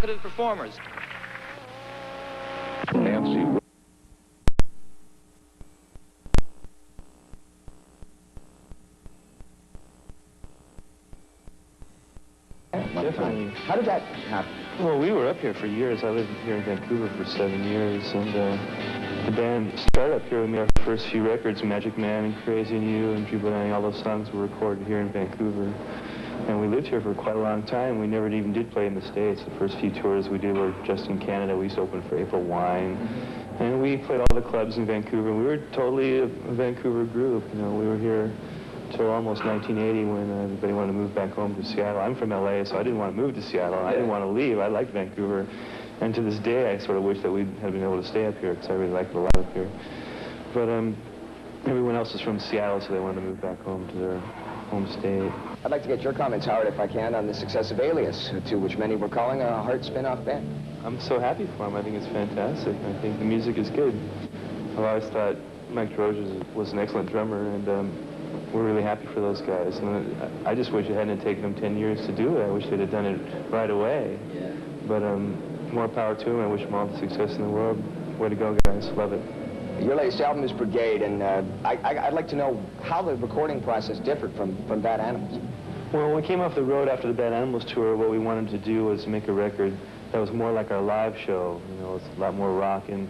provocative performers. Nancy. Definitely. How did that happen? Well, we were up here for years. I lived here in Vancouver for 7 years, and the band started up here. We made our first few records, Magic Man and Crazy and You and Jubilee, all those songs were recorded here in Vancouver. And we lived here for quite a long time. We never even did play in the States. The first few tours we did were just in Canada. We used to open for April Wine. And we played all the clubs in Vancouver. We were totally a Vancouver group. You know, we were here till almost 1980 when everybody wanted to move back home to Seattle. I'm from LA, so I didn't want to move to Seattle. I didn't want to leave. I liked Vancouver. And to this day, I sort of wish that we had been able to stay up here because I really liked it a lot up here. But everyone else is from Seattle, so they wanted to move back home to their home state. I'd like to get your comments, Howard, if I can, on the success of Alias, to which many were calling a Heart spin-off band. I'm so happy for him. I think it's fantastic. I think the music is good. I've always thought Mike DeRozier was an excellent drummer, and we're really happy for those guys. And I just wish it hadn't taken them 10 years to do it. I wish they'd have done it right away. Yeah. But more power to them. I wish them all the success in the world. Way to go, guys. Love it. Your latest album is Brigade, and I'd like to know how the recording process differed from Bad Animals. Well, when we came off the road after the Bad Animals tour, what we wanted to do was make a record that was more like our live show. You know, it's a lot more rock, and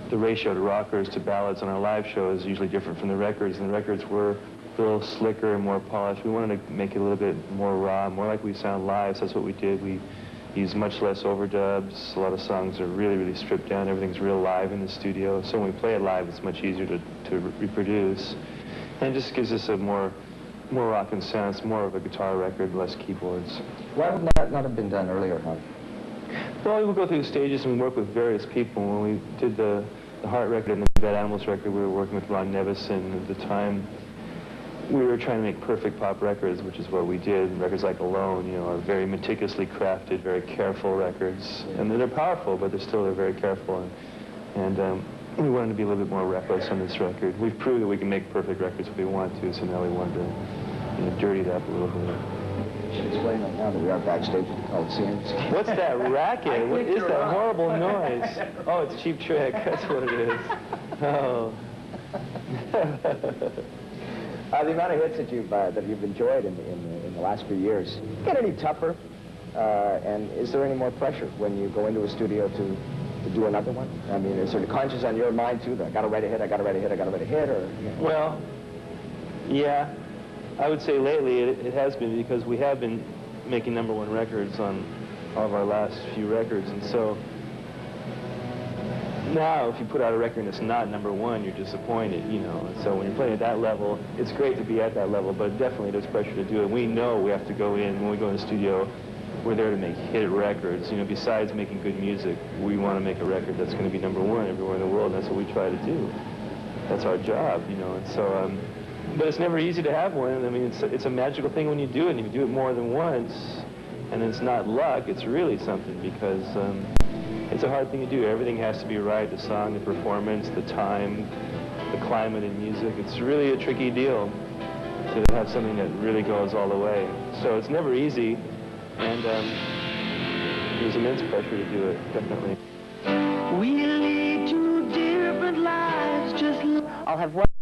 the ratio to rockers to ballads on our live show is usually different from the records, and the records were a little slicker and more polished. We wanted to make it a little bit more raw, more like we sound live, so that's what we did. We used much less overdubs. A lot of songs are really, really stripped down. Everything's real live in the studio, so when we play it live, it's much easier to reproduce. And it just gives us a more rockin' sound. It's more of a guitar record, less keyboards. Why would that not have been done earlier, Howard? Well, we would go through stages and we work with various people. When we did the Heart record and the Bad Animals record, we were working with Ron Nevison. At the time, we were trying to make perfect pop records, which is what we did. Records like Alone, you know, are very meticulously crafted, very careful records. Yeah. And they're powerful, but they're very careful. And we wanted to be a little bit more reckless on this record. We've proved that we can make perfect records if we want to, so now we wanted to dirty it up a little bit. You should explain right now that we are backstage at the Coliseum. What's that racket? What is that horrible noise? Oh, it's Cheap Trick. That's what it is. Oh. The amount of hits that you've enjoyed in the last few years, get any tougher? And is there any more pressure when you go into a studio to do another one? I mean, is there a conscience on your mind too that I got to write a hit, I got to write a hit, I got to write a hit, or? You know? Well, yeah. I would say lately it has been, because we have been making #1 records on all of our last few records, and so now if you put out a record and it's not #1, you're disappointed, you know. And so when you're playing at that level, it's great to be at that level, but definitely there's pressure to do it. We know we have to go in, when we go in the studio, we're there to make hit records. You know, besides making good music, we want to make a record that's going to be #1 everywhere in the world, and that's what we try to do. That's our job, you know, and so, but it's never easy to have one. I mean, it's a magical thing when you do it, and if you do it more than once, and it's not luck, it's really something, because it's a hard thing to do. Everything has to be right, the song, the performance, the time, the climate in music. It's really a tricky deal to have something that really goes all the way. So it's never easy, and there's immense pressure to do it, definitely. We lead two different lives, just... I'll have one